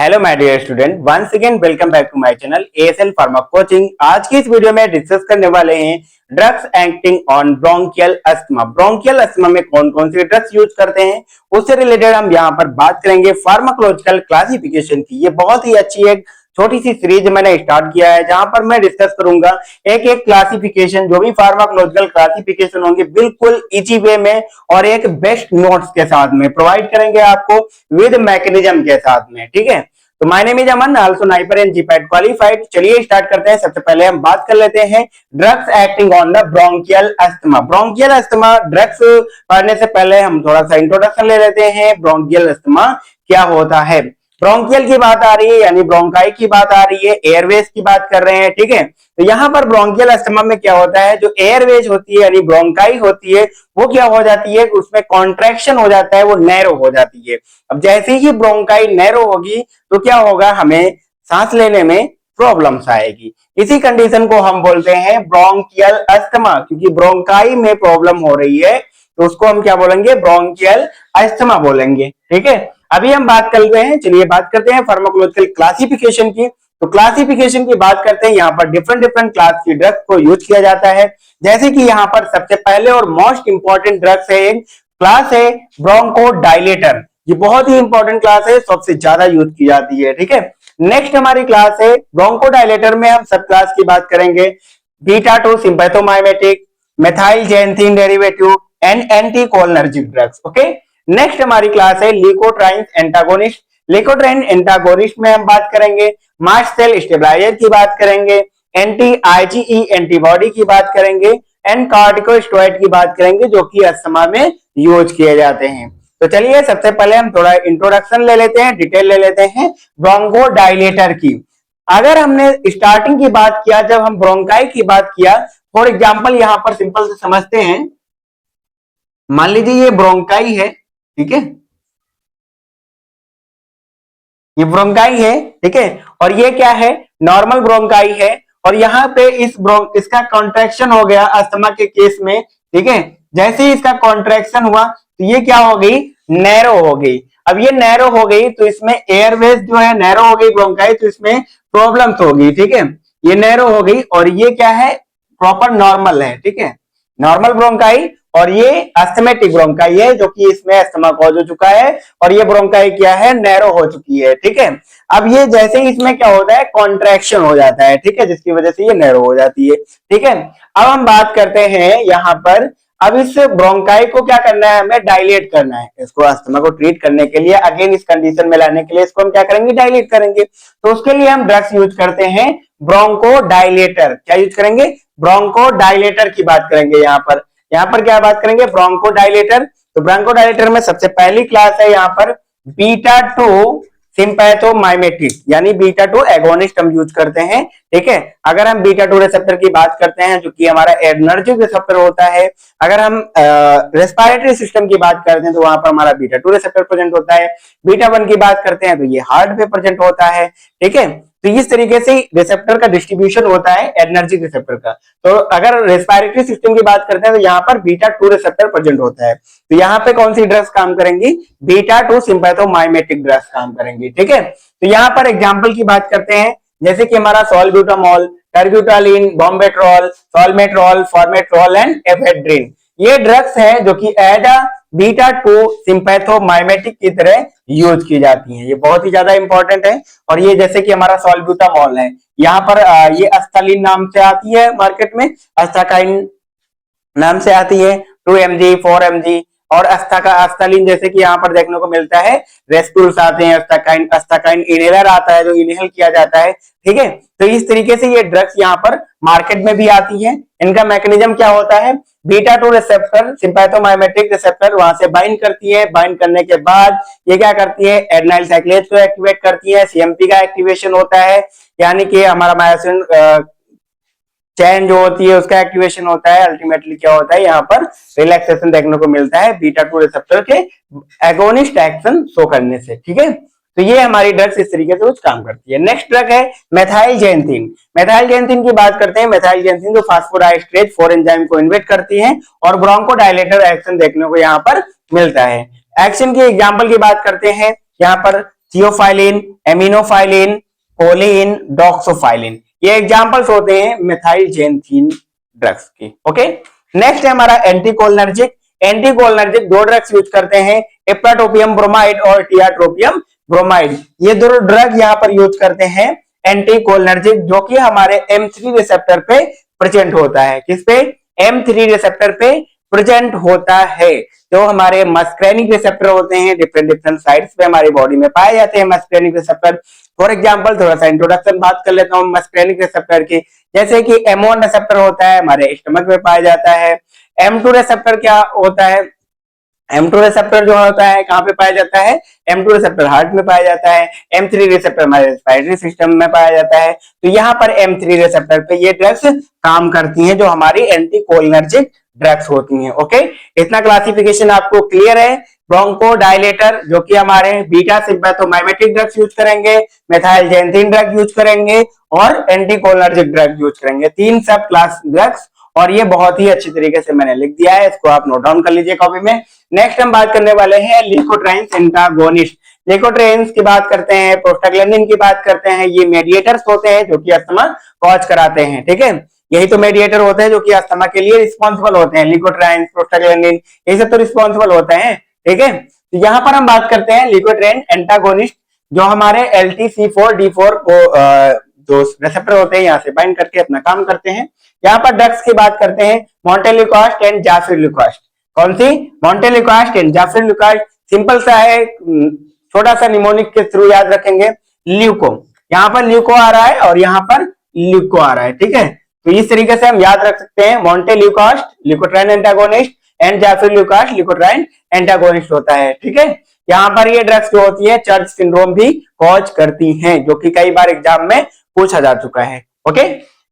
Hello my dear student, once again welcome back to my channel ASL pharma coaching. आज की इस video में discuss करने वाले हैं drugs acting on bronchial asthma. Bronchial asthma में कौन कौन से ड्रग्स यूज करते हैं उससे रिलेटेड हम यहाँ पर बात करेंगे। फार्माकोलॉजिकल क्लासिफिकेशन की ये बहुत ही अच्छी एक छोटी सी सीरीज मैंने स्टार्ट किया है जहां पर मैं डिस्कस करूंगा एक एक क्लासिफिकेशन, जो भी फार्माकोलॉजिकल क्लासिफिकेशन होंगे बिल्कुल इजी वे में और एक बेस्ट नोट्स के साथ में प्रोवाइड करेंगे आपको विद मैकेनिज्म के साथ में। ठीक है, तो my name is Aman, also NIPER and GPAT qualified. चलिए स्टार्ट करते हैं। सबसे पहले हम बात कर लेते हैं drugs acting on the bronchial asthma. Bronchial asthma drugs पढ़ने से पहले हम थोड़ा सा इंट्रोडक्शन ले लेते हैं। ब्रोंकियल अस्थमा क्या होता है। ब्रोंकियल की बात आ रही है यानी ब्रोंकाई की बात आ रही है, एयरवेज की बात कर रहे हैं। ठीक है, तो यहाँ पर ब्रोंकियल अस्थमा में क्या होता है, जो एयरवेज होती है यानी ब्रोंकाई होती है वो क्या हो जाती है, उसमें कॉन्ट्रैक्शन हो जाता है, वो नैरो हो जाती है। अब जैसे ही ब्रोंकाई नैरो होगी तो क्या होगा, हमें सांस लेने में प्रॉब्लम्स आएगी। इसी कंडीशन को हम बोलते हैं ब्रोंकियल अस्थमा, क्योंकि ब्रोंकाई में प्रॉब्लम हो रही है तो उसको हम क्या बोलेंगे, ब्रोंकियल अस्थमा बोलेंगे। ठीक है, अभी हम बात कर रहे हैं, चलिए बात करते हैं फार्माकोलॉजिकल क्लासिफिकेशन की। तो क्लासिफिकेशन की बात करते हैं, यहाँ पर डिफरेंट डिफरेंट क्लास की ड्रग्स को यूज किया जाता है। जैसे कि यहाँ पर सबसे पहले और मोस्ट इंपॉर्टेंट ड्रग्स है, एक क्लास है ब्रोंकोडायलेटर। ये बहुत ही इंपॉर्टेंट क्लास है, सबसे ज्यादा यूज की जाती है। ठीक है, नेक्स्ट हमारी क्लास है ब्रोंकोडायलेटर में हम सब क्लास की बात करेंगे beta 2 sympathomimetic, methyl xanthine derivative and anticholinergic drugs. Okay, next हमारी क्लास है लिकोट्राइन एंटागोनिस्ट। लिकोट्राइन एंटागोनिस्ट में हम बात करेंगे मास्ट सेल स्टेबलाइजर की बात करेंगे, एंटी आईजीई एंटीबॉडी की बात करेंगे एंड कार्टिकोस्टेरॉइड की बात करेंगे, जो कि अस्थमा में यूज किए जाते हैं। तो चलिए सबसे पहले हम थोड़ा इंट्रोडक्शन ले लेते हैं, डिटेल ले लेते हैं ब्रोंकोडायलेटर की। अगर हमने स्टार्टिंग की बात किया, जब हम ब्रोंकाई की बात किया, फॉर एग्जांपल यहां पर सिंपल से समझते हैं। मान लीजिए ये ब्रोंकाई है, ठीक है, ये ब्रोंकाई है। ठीक है, और ये क्या है, नॉर्मल ब्रोंकाई है। और यहाँ पे इसका कॉन्ट्रैक्शन हो गया अस्थमा के केस में। ठीक है, जैसे ही इसका कॉन्ट्रैक्शन हुआ तो ये क्या हो गई, नैरो हो गई। अब ये नैरो हो गई तो इसमें एयरवेज जो है नैरो हो गई ब्रोंकाई, तो इसमें प्रॉब्लम्स होगी। ठीक है, ये नैरो हो गई और ये क्या है, प्रॉपर नॉर्मल है। ठीक है, नॉर्मल ब्रोंकाई और ये अस्थमेटिक ब्रोंकाई है, जो कि इसमें अस्थमा कॉज हो चुका है और ये ब्रोंकाई क्या है, नैरो हो चुकी है। ठीक है, अब ये जैसे ही इसमें क्या होता है, कॉन्ट्रैक्शन हो जाता है। ठीक है, जिसकी वजह से ये नैरो हो जाती है। ठीक है, अब हम बात करते हैं यहाँ पर, अब इस ब्रोंकाई को क्या करना है, हमें डायलेट करना है। इसको अस्थमा को ट्रीट करने के लिए, अगेन इस कंडीशन में लाने के लिए इसको हम क्या करेंगे, डायलेट करेंगे। तो उसके लिए हम ड्रग्स यूज करते हैं ब्रोंकोडायलेटर। क्या यूज करेंगे, ब्रोंकोडायलेटर की बात करेंगे। यहाँ पर क्या बात करेंगे, ब्रोंकोडायलेटर। तो ब्रोंकोडायलेटर में सबसे पहली क्लास है यहाँ पर बीटा 2 सिंपैथोमाइमेटिक, यानी बीटा 2 एगोनिस्ट हम यूज करते हैं। ठीक है, अगर हम बीटा 2 रिसेप्टर की बात करते हैं, जो कि हमारा एडर्जिक रिसेप्टर होता है। अगर हम रेस्पिरेटरी सिस्टम की बात करते हैं तो वहां पर हमारा बीटा 2 रिसेप्टर प्रेजेंट होता है। बीटा 1 की बात करते हैं तो ये हार्ट पे प्रेजेंट होता है। ठीक है, तो इस तरीके से रिसेप्टर का डिस्ट्रीब्यूशन होता है एडर्जिक रिसेप्टर का। तो अगर रेस्पिरेटरी सिस्टम की बात करते हैं तो यहाँ पर बीटा 2 रिसेप्टर प्रेजेंट होता है। तो यहाँ पे कौन सी ड्रग्स काम करेंगी, बीटा 2 सिंपैथोमाइमेटिक ड्रग्स काम करेंगी। ठीक है, तो यहाँ पर एग्जांपल की बात करते हैं, जैसे कि हमारा सॉल्ब्यूटामॉल, टर्ब्यूटालिन, बॉम्बेट्रॉल, सॉल्मेट्रॉल, फॉर्मेट्रॉल एंड एफेड्रिन। ये ड्रग्स हैं जो कि एज अ बीटा 2 सिंपैथोमाइमेटिक की तरह यूज की जाती हैं। ये बहुत ही ज्यादा इंपॉर्टेंट है। और ये जैसे कि हमारा सॉल्ब्यूटामॉल है, यहाँ पर ये अस्थालिन नाम से आती है मार्केट में, अस्थाकाइन नाम से आती है, 2 mg 4 mg। और अस्थालिन जैसे कि यहाँ पर देखने को मिलता है, रेस्प्यूल्स आते हैं, अस्थाकाइन इनहेलर आता है जो इनहेल किया जाता है। ठीक है, तो इस तरीके से ये ड्रग्स यहाँ पर मार्केट में भी आती हैं। इनका मैकेनिज्म क्या होता है, बीटा 2 रिसेप्टर सिंपैथोमाइमेटिक रिसेप्टर वहां से बाइंड करती है, बाइंड करने के बाद ये क्या करती है, एडेनाइल साइक्लेज को एक्टिवेट करती है, सीएमपी का एक्टिवेशन होता है, यानी कि हमारा मायोसिन चैन जो होती है उसका एक्टिवेशन होता है। अल्टीमेटली क्या होता है, यहाँ पर रिलैक्सेशन देखने को मिलता है बीटा 2 रिसेप्टर के एगोनिस्ट एक्शन शो करने से। ठीक है, तो ये हमारी ड्रग्स इस तरीके से कुछ काम करती है। नेक्स्ट ड्रग है मेथाइल जेंथिन। मेथाइल जेंथिन की बात करते हैं। मेथाइल जेंथिन जो फास्फोडाइस्ट्रेट 4 एंजाइम को इन्वेट करती है और ब्रोंकोडायलेटर एक्शन देखने को यहाँ पर मिलता है। एक्शन की एग्जांपल की बात करते हैं, यहाँ पर थियोफाइलिन, एमिनोफाइलिन, कोलिन, डॉक्सोफाइलिन। ये एग्जांपल्स होते हैं मेथाइलजेंथीन ड्रग्स की। ओके, नेक्स्ट है हमारा एंटीकोलिनर्जिक। एंटीकोलिनर्जिक दो ड्रग्स यूज करते हैं, इप्राटोपियम ब्रोमाइड और टियाट्रोपियम ब्रोमाइड। ये दोनों ड्रग यहाँ पर यूज करते हैं एंटीकोलिनर्जिक, जो कि हमारे M3 रिसेप्टर पे प्रेजेंट होता है। किस पे? M3 रिसेप्टर पे प्रेजेंट होता है। जो हमारे मस्क्रेनिक रिसेप्टर होते हैं डिफरेंट डिफरेंट साइट्स पे हमारी बॉडी में पाए जाते हैं मस्क्रेनिक रिसेप्टर। फॉर एग्जांपल थोड़ा सा इंट्रोडक्शन बात कर लेता हूँ मस्क्रेनिक रिसेप्टर की। जैसे कि M1 रिसेप्टर होता है हमारे स्टमक में पाया जाता है। M2 रिसेप्टर क्या होता है? M2 रिसेप्टर जो होता है कहाँ पे पाया जाता है? M2 रिसेप्टर हार्ट में पाया जाता है। M3 रिसेप्टर हमारे रेस्पिरेटरी सिस्टम में पाया जाता है। तो यहाँ पर M3 रिसेप्टर पे ये ड्रग्स काम करती हैं जो हमारी एंटीकोलिनर्जिक ड्रग्स होती हैं। ओके, इतना क्लासिफिकेशन आपको क्लियर है। ब्रोंकोडायलेटर जो कि हमारे बीटा सिम्पैथोमाइमेटिक ड्रग्स यूज करेंगे, मेथाइलजेंथीन ड्रग यूज करेंगे और एंटीकोलिनर्जिक ड्रग यूज करेंगे। तीन सब क्लास ड्रग्स, और ये बहुत ही अच्छी तरीके से मैंने लिख दिया है, इसको आप नोट डाउन कर लीजिए कॉपी में। नेक्स्ट हम बात करने वाले हैं लिकोट्राइन्स एंटागोनिस्ट। लिकोट्राइन्स की बात करते हैं, प्रोस्टाग्लैंडिन की बात करते हैं। ये मेडिएटर्स होते हैं जो कि अस्थमा कॉज कराते हैं। ठीक है, यही तो मेडिएटर होते हैं जो कि अस्थमा के लिए रिस्पॉन्सिबल होते हैं। लिकोट्राइन्स, प्रोस्टाग्लैंडिन, ये सब तो रिस्पॉन्सिबल होते हैं। ठीक है, तो यहाँ पर हम बात करते हैं लिकोट्राइन एंटागोनिस्ट, जो हमारे LTC4D4 को जो रिसेप्टर होते हैं यहाँ से बाइंड करके अपना काम करते हैं। यहाँ पर ड्रग्स की बात करते हैं मोंटेलिकोस्ट एंड जाफिरलिकोस्ट। कौन सी? मोंटेलिकोस्ट एंड जाफिरलिकोस्ट। सिंपल सा है, छोटा सा निमोनिक के थ्रू याद रखेंगे। ल्यूको, यहाँ पर ल्यूको आ रहा है और यहाँ पर ल्यूको आ रहा है। ठीक है, तो इस तरीके से हम याद रख सकते हैं मोंटेलिकोस्ट लिकोट्राइन एंटागोनिस्ट एंड जाफिरलिकोस्ट लिकोट्राइन एंटागोनिस्ट होता है। ठीक है, यहाँ पर ये ड्रग्स जो होती है चर्च सिंड्रोम भी कॉज करती हैं, जो कि कई बार एग्जाम में पूछा जा चुका है। ओके,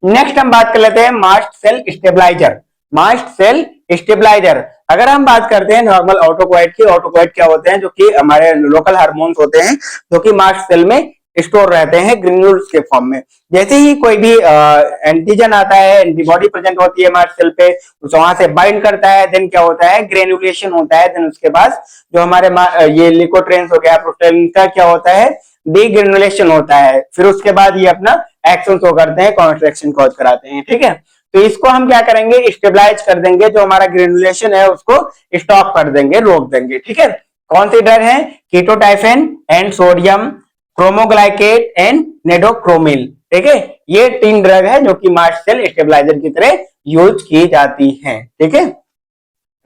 नेक्स्ट हम बात कर लेते हैं mast cell stabilizer. Mast cell stabilizer, अगर हम बात करते हैं नॉर्मल ऑटोक्वाइट की, ऑटोक्वाइट क्या होते हैं? जो कि हमारे लोकल हार्मोन्स होते हैं जो कि मास्ट सेल में स्टोर रहते हैं ग्रेन्यूल्स के फॉर्म में। जैसे ही कोई भी एंटीजन आता है, एंटीबॉडी प्रेजेंट होती है मास्ट सेल पे, तो वहां से बाइंड करता है, देन क्या होता है? ग्रेनुलेशन होता है। देन उसके बाद जो हमारे ये लिकोट्रेंस हो गया, प्रोस्टाग्लैंडिन का क्या होता है? डीग्रेनुलेशन होता है। फिर उसके बाद ये अपना एक्शन शो करते हैं, कॉन्ट्रैक्शन कॉज कराते हैं। ठीक है, तो इसको हम क्या करेंगे? स्टेबलाइज कर देंगे, जो हमारा ग्रेनुलेशन है उसको स्टॉप कर देंगे, रोक देंगे। ठीक है, कौन सी ड्रग है? कीटोटाइफेन एंड सोडियम क्रोमोग्लाइकेट एंड नेडोक्रोमिल। ठीक है, ये तीन ड्रग है जो कि मास्ट सेल स्टेबलाइजर की तरह यूज की जाती हैं। ठीक है,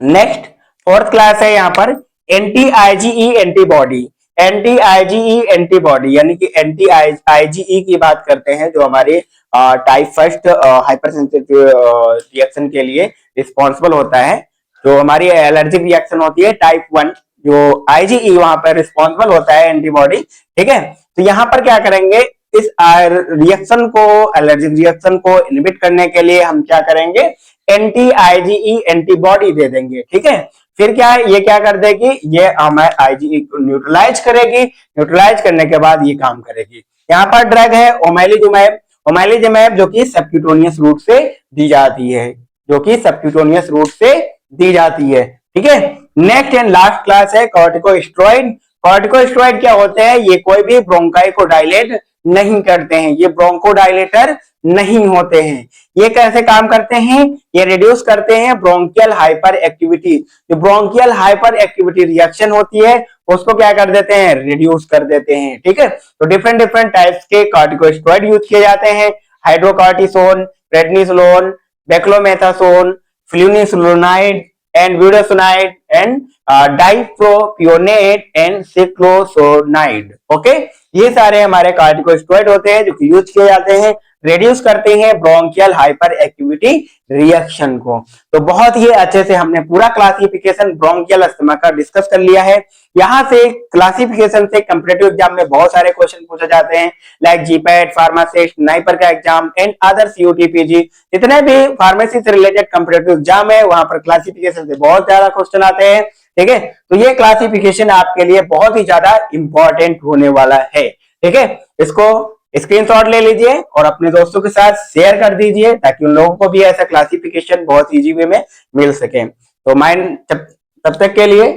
नेक्स्ट फोर्थ क्लास है यहाँ पर anti IgE antibody. Anti IgE antibody यानी कि एंटी आईजीई की बात करते हैं, जो हमारे टाइप फर्स्ट हाइपरसेंसिटिव रिएक्शन के लिए रिस्पॉन्सिबल होता है। जो हमारी एलर्जिक रिएक्शन होती है टाइप 1, जो आईजीई वहां पर रिस्पॉन्सिबल होता है एंटीबॉडी। ठीक है, तो यहाँ पर क्या करेंगे? इस रिएक्शन को, एलर्जिक रिएक्शन को इनहिबिट करने के लिए हम क्या करेंगे? एंटी आईजीई एंटीबॉडी दे देंगे। ठीक है, फिर क्या है? ये क्या कर देगी? ये हमारे आईजीई को न्यूट्रलाइज करेगी। न्यूट्रलाइज करने के बाद ये काम करेगी। यहाँ पर ड्रग है ओमेलिजुमैब। ओमेलिजुमैब जो कि सबक्यूटेनियस रूट से दी जाती है, जो कि सबक्यूटेनियस रूट से दी जाती है। ठीक है, नेक्स्ट एंड लास्ट क्लास है कॉर्टिकोस्टेरॉइड। कॉर्टिकोस्टेरॉइड क्या होते हैं? ये कोई भी ब्रोंकाई को डायलेट नहीं करते हैं, ये ब्रोंकोडायलेटर नहीं होते हैं। ये कैसे काम करते हैं? ये रिड्यूस करते हैं ब्रोंकियल हाइपर एक्टिविटी। जो ब्रोंकियल हाइपर एक्टिविटी रिएक्शन होती है उसको क्या कर देते हैं? रिड्यूस कर देते हैं। ठीक है, तो डिफरेंट डिफरेंट टाइप्स के कॉर्टिकोस्टेरॉइड यूज किए जाते हैं। Hydrocortisone, prednisolone, beclomethasone, flunisolide and budesonide and dipropionate and ciclesonide. Okay, ये सारे हमारे कॉर्टिकोस्टेरॉइड होते हैं जो कि यूज किए जाते हैं, रिड्यूस करते हैं ब्रोंकियल हाइपर एक्टिविटी रिएक्शन को। तो बहुत ही अच्छे से हमने पूरा क्लासिफिकेशन ब्रोंकियल अस्थमा का डिस्कस कर लिया है। यहाँ से क्लासिफिकेशन से कॉम्पिटिटिव एग्जाम में बहुत सारे क्वेश्चन पूछे जाते हैं, लाइक जीपैट, फार्मासिस्ट, नाइपर का exam and other CUET PG. जितने भी फार्मेसी से रिलेटेड कॉम्पिटिटिव एग्जाम है वहां पर क्लासिफिकेशन से बहुत ज्यादा क्वेश्चन आते हैं। ठीक है, तो ये क्लासिफिकेशन आपके लिए बहुत ही ज्यादा इंपॉर्टेंट होने वाला है। ठीक है, इसको स्क्रीनशॉट ले लीजिए और अपने दोस्तों के साथ शेयर कर दीजिए ताकि उन लोगों को भी ऐसा क्लासिफिकेशन बहुत इजी वे में मिल सके। तो माइंड तब तक के लिए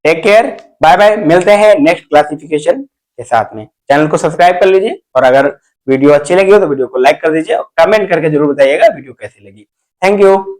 टेक केयर, बाय बाय, मिलते हैं नेक्स्ट क्लासिफिकेशन। के साथ में। चैनल को सब्सक्राइब कर लीजिए और अगर वीडियो अच्छी लगी हो तो वीडियो को लाइक कर दीजिए और कमेंट करके जरूर बताइएगा वीडियो कैसी लगी। Thank you.